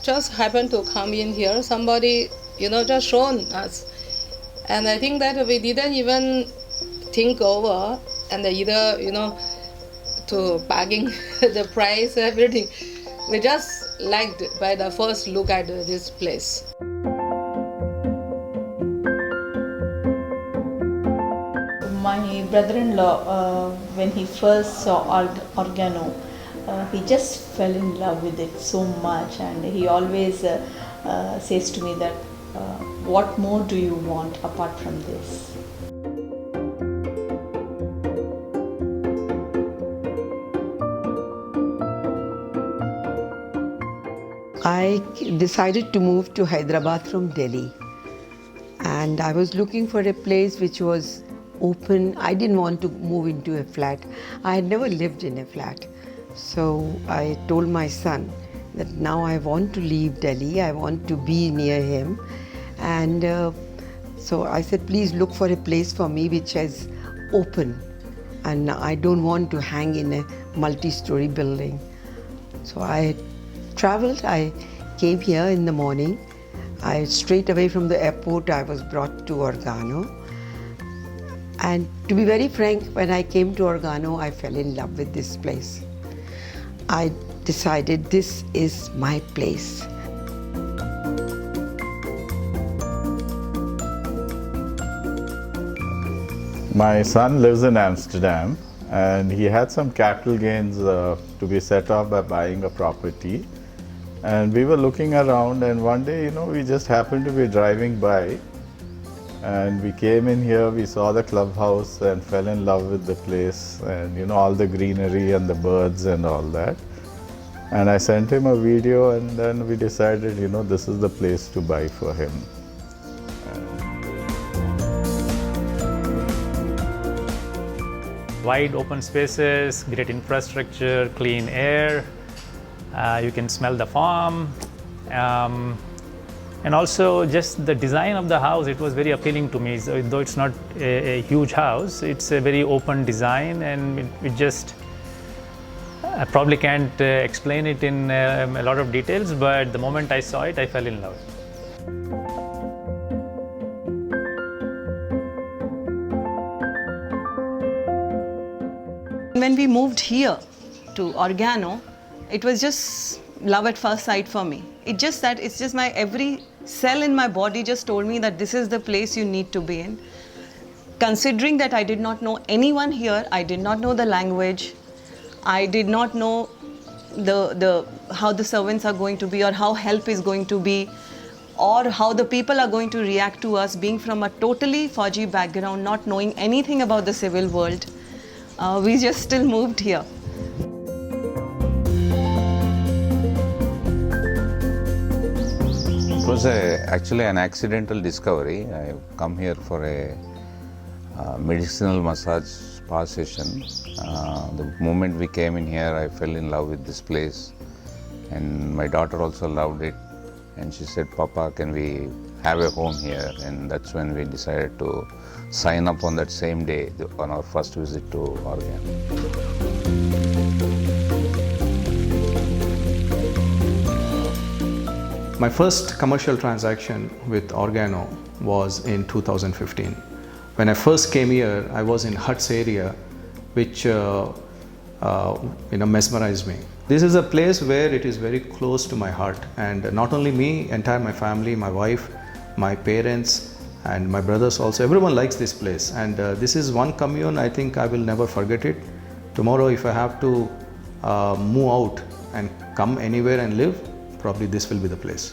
just happened to come in here. Somebody, just shown us. And I think that we didn't even think over and either, to bargain the price, everything. We just liked by the first look at this place. My brother-in-law, when he first saw Organo, he just fell in love with it so much, and he always says to me that, what more do you want apart from this? I decided to move to Hyderabad from Delhi, and I was looking for a place which was open. I didn't want to move into a flat. I had never lived in a flat. So I told my son that now I want to leave Delhi, I want to be near him. And so I said, please look for a place for me which is open, and I don't want to hang in a multi-story building. So I traveled, I came here in the morning. Straight away from the airport, I was brought to Organo. And to be very frank, when I came to Organo, I fell in love with this place. I decided this is my place. My son lives in Amsterdam, and he had some capital gains to be set off by buying a property. And we were looking around, and one day, we just happened to be driving by, and we came in here, we saw the clubhouse and fell in love with the place, and all the greenery and the birds and all that. And I sent him a video, and then we decided, this is the place to buy for him. Wide open spaces, great infrastructure, clean air. You can smell the farm. And also just the design of the house, it was very appealing to me. So, though it's not a huge house, it's a very open design, and it just, I probably can't explain it in a lot of details, but the moment I saw it, I fell in love. When we moved here to Organo, it was just love at first sight for me. It's just my every cell in my body just told me that this is the place you need to be in. Considering that I did not know anyone here, I did not know the language, I did not know how the servants are going to be, or how help is going to be, or how the people are going to react to us, being from a totally Fauji background, not knowing anything about the civil world. We just still moved here. It was actually an accidental discovery. I come here for a medicinal massage spa session. The moment we came in here, I fell in love with this place, and my daughter also loved it, and she said, Papa, can we have a home here? And that's when we decided to sign up on that same day on our first visit to Organo. My first commercial transaction with Organo was in 2015. When I first came here, I was in Huts area, which mesmerized me. This is a place where it is very close to my heart, and not only me, entire my family, my wife, my parents, and my brothers also. Everyone likes this place, and this is one commune I think I will never forget it. Tomorrow, if I have to move out and come anywhere and live, probably this will be the place.